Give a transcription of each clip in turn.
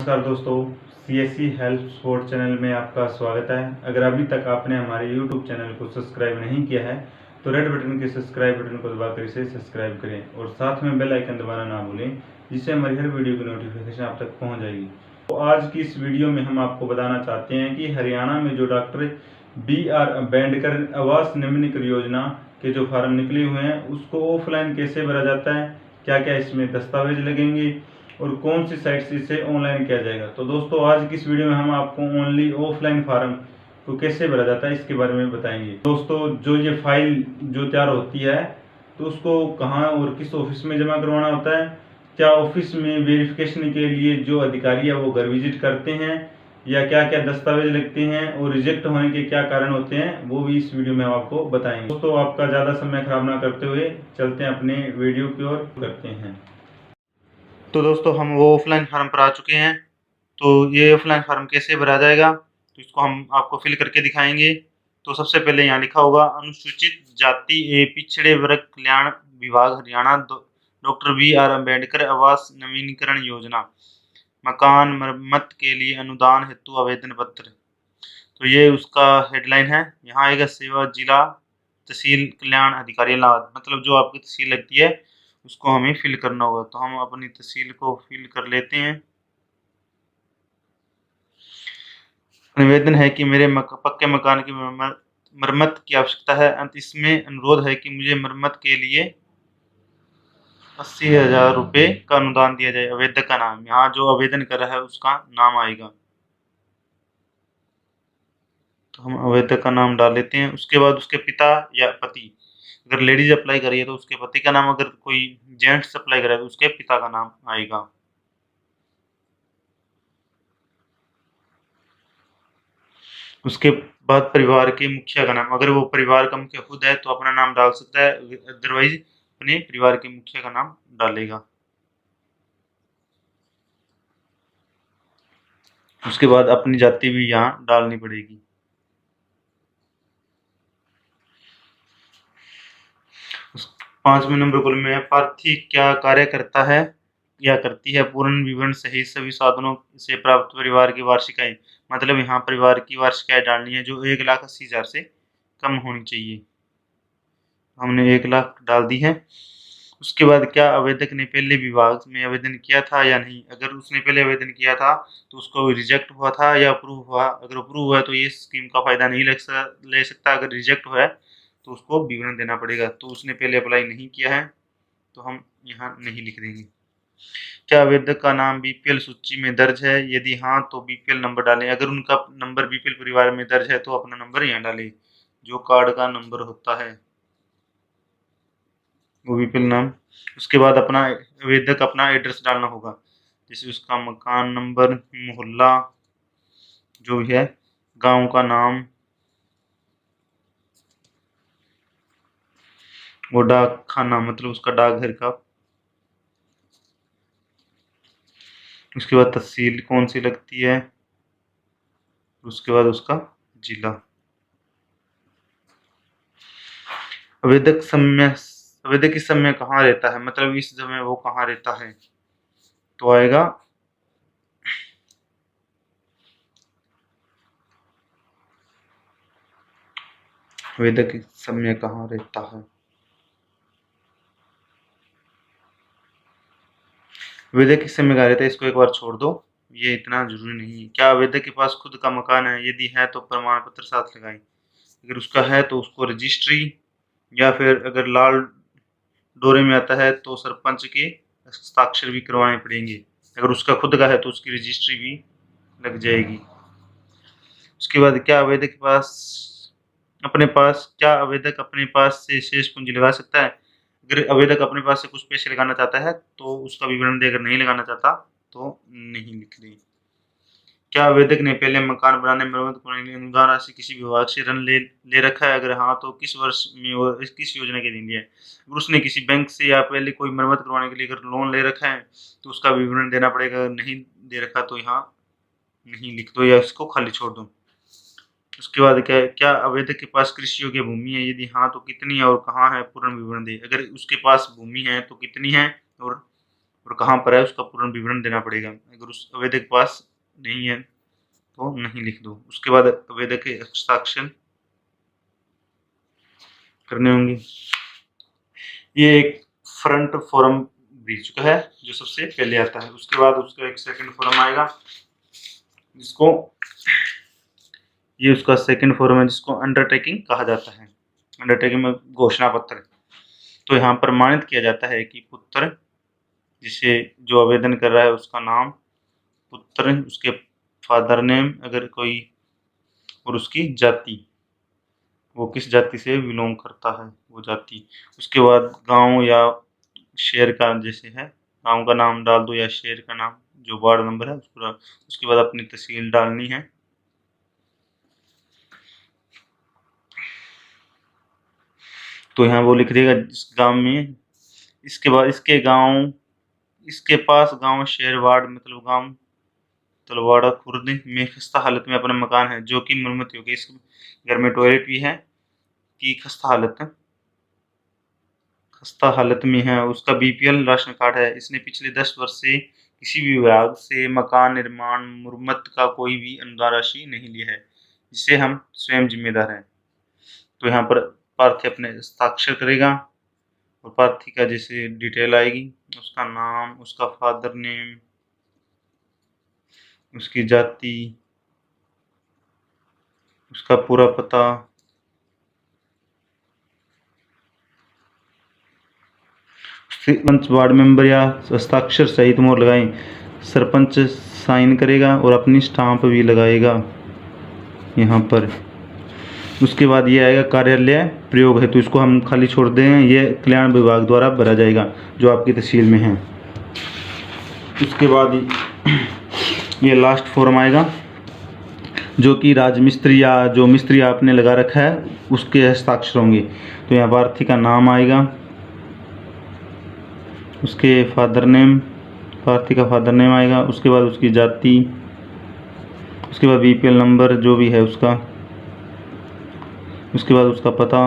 नमस्कार दोस्तों, CSC help support channel में आपका स्वागत है। अगर अभी तक आपने हमारे YouTube चैनल को सब्सक्राइब नहीं किया है तो रेड बटन के सब्सक्राइब बटन को दबाकर इसे सब्सक्राइब करें और साथ में बेल आइकन दबाना ना भूलें, जिससे हमारी हर वीडियो की नोटिफिकेशन आप तक पहुंच जाएगी। तो आज की इस वीडियो में हम आपको बताना चाहते हैं कि हरियाणा में जो डॉक्टर BR अम्बेडकर आवास नवीनीकरण योजना के जो फार्म निकले हुए हैं उसको ऑफलाइन कैसे भरा जाता है, क्या क्या इसमें दस्तावेज लगेंगे और कौन सी साइट से इसे ऑनलाइन किया जाएगा। तो दोस्तों आज की इस वीडियो में हम आपको ओनली ऑफलाइन फार्म को कैसे भरा जाता है इसके बारे में बताएंगे। दोस्तों जो ये फाइल जो तैयार होती है तो उसको कहाँ और किस ऑफिस में जमा करवाना होता है, क्या ऑफिस में वेरिफिकेशन के लिए जो अधिकारी है वो घर विजिट करते हैं, या क्या क्या दस्तावेज लगते हैं और रिजेक्ट होने के क्या कारण होते हैं, वो भी इस वीडियो में हम आपको बताएंगे। दोस्तों आपका ज़्यादा समय खराब ना करते हुए चलते हैं अपने वीडियो की ओर करते हैं। तो दोस्तों हम वो ऑफलाइन फार्म पर आ चुके हैं। तो ये ऑफलाइन फार्म कैसे भरा जाएगा तो इसको हम आपको फिल करके दिखाएंगे। तो सबसे पहले यहाँ लिखा होगा अनुसूचित जाति पिछड़े वर्ग कल्याण विभाग हरियाणा डॉक्टर BR अम्बेडकर आवास नवीनीकरण योजना मकान मरम्मत के लिए अनुदान हेतु आवेदन पत्र। तो ये उसका हेडलाइन है। यहाँ आएगा सेवा जिला तहसील कल्याण अधिकारी इलाहाबाद, मतलब जो आपकी तहसील लगती है उसको हमें फिल करना होगा। तो हम अपनी तहसील को फिल कर लेते हैं। निवेदन है कि मेरे पक्के मकान की मरम्मत की आवश्यकता है। अंत इसमें अनुरोध है कि मुझे मरम्मत के लिए 80,000 रुपये का अनुदान दिया जाए। आवेदक का नाम, यहाँ जो आवेदन कर रहा है उसका नाम आएगा। तो हम आवेदक का नाम डाल लेते हैं। उसके बाद उसके पिता या पति, अगर लेडीज अप्लाई कर रही है तो उसके पति का नाम, अगर कोई जेंट्स अप्लाई कर रहा है तो उसके पिता का नाम आएगा। उसके बाद परिवार के मुखिया का नाम, अगर वो परिवार का मुखिया खुद है तो अपना नाम डाल सकता है, अदरवाइज अपने परिवार के मुखिया का नाम डालेगा। उसके बाद अपनी जाति भी यहाँ डालनी पड़ेगी। पांचवें नंबर कॉलम में प्रार्थी क्या कार्य करता है या करती है, पूर्ण विवरण सहित सभी साधनों से प्राप्त परिवार की वार्षिक आय, मतलब यहाँ परिवार की वार्षिक आय डालनी है जो 1,80,000 से कम होनी चाहिए। हमने 1 लाख डाल दी है। उसके बाद क्या आवेदक ने पहले विभाग में आवेदन किया था या नहीं, अगर उसने पहले आवेदन किया था तो उसको रिजेक्ट हुआ था या अप्रूव हुआ। अगर अप्रूव हुआ तो ये स्कीम का फायदा नहीं ले सकता। अगर रिजेक्ट हुआ है तो उसको विवरण देना पड़ेगा। तो उसने पहले अप्लाई नहीं किया है तो हम यहाँ नहीं लिख देंगे। क्या आवेदक का नाम BPL सूची में दर्ज है, यदि हाँ तो BPL नंबर डालें। अगर उनका नंबर BPL परिवार में दर्ज है तो अपना नंबर यहाँ डालें, जो कार्ड का नंबर होता है वो BPL नाम। उसके बाद अपना आवेदक अपना एड्रेस डालना होगा, जैसे उसका मकान नंबर, मोहल्ला जो भी है, गांव का नाम और डाक खाना, मतलब उसका डाकघर का। उसके बाद तहसील कौन सी लगती है, उसके बाद उसका जिला। आवेदक इस समय कहाँ रहता है, मतलब इस समय वो कहाँ रहता है, तो आएगा आवेदक इस समय कहाँ रहता है। आवेदक किस समय कहाँ रहता है इसको एक बार छोड़ दो, ये इतना जरूरी नहीं है। क्या आवेदक के पास खुद का मकान है, यदि है तो प्रमाण पत्र साथ लगाएं। अगर उसका है तो उसको रजिस्ट्री, या फिर अगर लाल डोरे में आता है तो सरपंच के हस्ताक्षर भी करवाने पड़ेंगे। अगर उसका खुद का है तो उसकी रजिस्ट्री भी लग जाएगी। उसके बाद क्या आवेदक के पास आवेदक अपने पास से शेष पूंजी लगा सकता है। अगर आवेदक अपने पास से कुछ पैसे लगाना चाहता है तो उसका विवरण दे, अगर नहीं लगाना चाहता तो नहीं लिख दे। क्या आवेदक ने पहले मकान बनाने मरम्मत करने के लिए अनुदान राशि किसी विभाग से ऋण ले रखा है, अगर हाँ तो किस वर्ष में और किस योजना के लिए है। अगर उसने किसी बैंक से या पहले कोई मरम्मत करवाने के लिए अगर लोन ले रखा है तो उसका विवरण देना पड़ेगा। अगर नहीं दे रखा तो यहाँ नहीं लिख दो या इसको खाली छोड़ दो। उसके बाद क्या आवेदक के पास कृषि योग्य भूमि है, यदि हाँ तो कितनी है और कहाँ है, पूर्ण विवरण दे। अगर उसके पास भूमि है तो कितनी है और और कहाँ पर है उसका पूर्ण विवरण देना पड़ेगा। अगर उस आवेदक के पास नहीं है तो नहीं लिख दो। उसके बाद आवेदक के हस्ताक्षर करने होंगे। ये एक फ्रंट फॉर्म दे चुका है जो सबसे पहले आता है। उसके बाद उसका एक सेकंड फॉर्म आएगा जिसको, ये उसका सेकंड फॉर्म है जिसको अंडरटेकिंग कहा जाता है। अंडरटेकिंग में घोषणा पत्र। तो यहाँ प्रमाणित किया जाता है कि पुत्र, जिसे जो आवेदन कर रहा है उसका नाम, पुत्र, उसके फादर नेम अगर कोई, और उसकी जाति, वो किस जाति से बिलोंग करता है वो जाति। उसके बाद गांव या शहर का जैसे है गांव का नाम डाल दो या शहर का नाम, जो वार्ड नंबर है उसका। उसके बाद अपनी तहसील डालनी है। तो यहाँ वो लिख देगा इस गांव में, इसके बाद इसके गांव, इसके पास गांव, शहर, वार्ड मतलब गांव तलवाड़ा खुर्द में खस्ता हालत में अपना मकान है जो कि मरम्मत हो गई। इस घर में टॉयलेट भी है कि खस्ता हालत में है। उसका बीपीएल राशन कार्ड है। इसने पिछले 10 वर्ष से किसी भी विभाग से मकान निर्माण मुरम्मत का कोई भी अनुदान राशि नहीं लिया है, जिससे हम स्वयं जिम्मेदार हैं। तो यहाँ पर प्रार्थी अपने हस्ताक्षर करेगा और प्रार्थी का जैसे डिटेल आएगी, उसका नाम, उसका फादर नेम, उसकी जाति, उसका पूरा पता, सरपंच, वार्ड मेंबर या हस्ताक्षर सहित मोहर लगाएं। सरपंच साइन करेगा और अपनी स्टाम्प भी लगाएगा यहाँ पर। उसके बाद ये आएगा कार्यालय प्रयोग है, तो इसको हम खाली छोड़ दें, ये कल्याण विभाग द्वारा भरा जाएगा जो आपकी तहसील में है। उसके बाद ये लास्ट फॉर्म आएगा जो कि राजमिस्त्री या जो मिस्त्री आपने लगा रखा है उसके हस्ताक्षर होंगे। तो यहाँ प्रार्थी का नाम आएगा, उसके फादर नेम, प्रार्थी का फादर नेम आएगा, उसके बाद उसकी जाति, उसके बाद बीपीएल नंबर जो भी है उसका, उसके बाद उसका पता,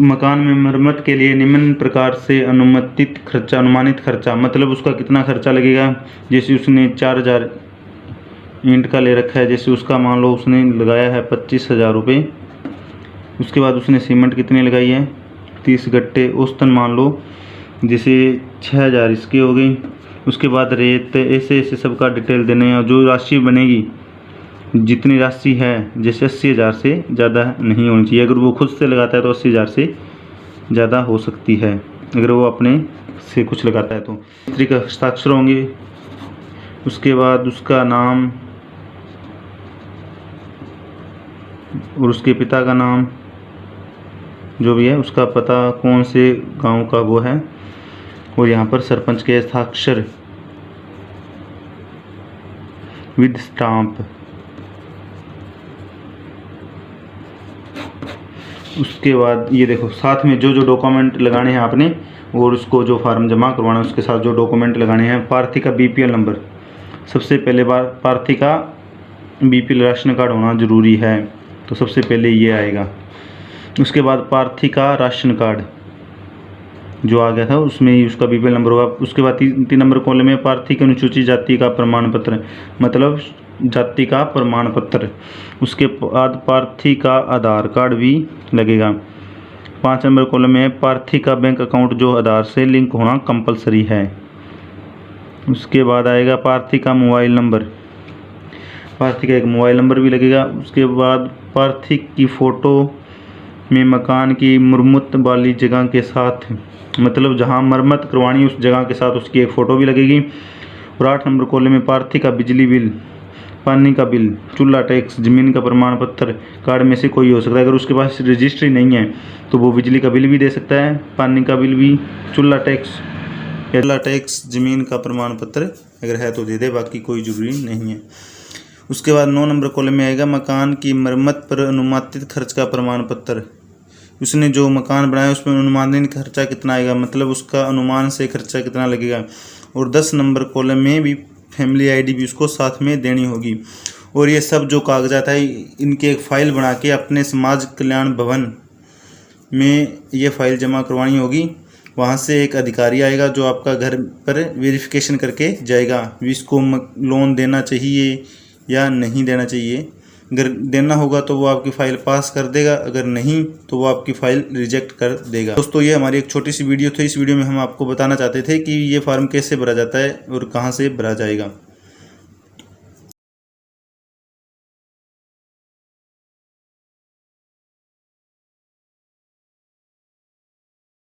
मकान में मरम्मत के लिए निम्न प्रकार से अनुमानित खर्चा मतलब उसका कितना खर्चा लगेगा। जैसे उसने 4000 ईंट का ले रखा है, जैसे उसका मान लो उसने लगाया है 25,000 रुपये। उसके बाद उसने सीमेंट कितनी लगाई है 30 गट्टे, औसतन मान लो जैसे 6000 इसकी हो गई। उसके बाद रेत, ऐसे सबका डिटेल देने हैं। जो राशि बनेगी, जितनी राशि है, जैसे 80,000 से ज़्यादा नहीं होनी चाहिए। अगर वो खुद से लगाता है तो 80,000 से ज़्यादा हो सकती है, अगर वो अपने से कुछ लगाता है तो। मिस्त्री का हस्ताक्षर होंगे। उसके बाद उसका नाम और उसके पिता का नाम जो भी है, उसका पता, कौन से गांव का वो है, और यहाँ पर सरपंच के हस्ताक्षर विद स्टाम्प। उसके बाद ये देखो साथ में जो जो डॉक्यूमेंट लगाने हैं आपने, और उसको जो फार्म जमा करवाना है उसके साथ जो डॉक्यूमेंट लगाने हैं। प्रार्थी का बीपीएल नंबर, सबसे पहले बार प्रार्थी का बीपीएल राशन कार्ड होना ज़रूरी है, तो सबसे पहले ये आएगा। उसके बाद प्रार्थी का राशन कार्ड जो आ गया था उसमें ही उसका बीपीएल नंबर होगा। उसके बाद 3 नंबर कॉलम में प्रार्थी की अनुसूचित जाति का प्रमाण पत्र, मतलब जाति का प्रमाण पत्र। उसके बाद प्रार्थी का आधार कार्ड भी लगेगा। 5 नंबर कॉलम में प्रार्थी का बैंक अकाउंट जो आधार से लिंक होना कंपलसरी है। उसके बाद आएगा प्रार्थी का मोबाइल नंबर, प्रार्थी का एक मोबाइल नंबर भी लगेगा। उसके बाद प्रार्थी की फ़ोटो में मकान की मरम्मत वाली जगह के साथ, मतलब जहां मरम्मत करवानी उस जगह के साथ उसकी एक फ़ोटो भी लगेगी। और 8 नंबर कॉलम में प्रार्थी का बिजली बिल, पानी का बिल, चूल्हा टैक्स, ज़मीन का प्रमाण पत्र कार्ड में से कोई हो सकता है। अगर उसके पास रजिस्ट्री नहीं है तो वो बिजली का बिल भी दे सकता है, पानी का बिल भी, चूल्हा टैक्स, ज़मीन का प्रमाण पत्र अगर है तो दे दे, बाकी कोई ज़रूरी नहीं है। उसके बाद 9 नंबर कॉलम में आएगा मकान की मरम्मत पर अनुमानित खर्च का प्रमाण पत्र। उसने जो मकान बनाया उसमें अनुमानित खर्चा कितना आएगा, मतलब उसका अनुमान से खर्चा कितना लगेगा। और 10 नंबर कॉलम में भी फैमिली आईडी भी उसको साथ में देनी होगी। और ये सब जो कागजात है इनके एक फ़ाइल बना के अपने समाज कल्याण भवन में ये फ़ाइल जमा करवानी होगी। वहाँ से एक अधिकारी आएगा जो आपका घर पर वेरिफिकेशन करके जाएगा इसको लोन देना चाहिए या नहीं देना चाहिए। अगर देना होगा तो वो आपकी फ़ाइल पास कर देगा, अगर नहीं तो वो आपकी फ़ाइल रिजेक्ट कर देगा। दोस्तों ये हमारी एक छोटी सी वीडियो थी। इस वीडियो में हम आपको बताना चाहते थे कि ये फॉर्म कैसे भरा जाता है और कहाँ से भरा जाएगा।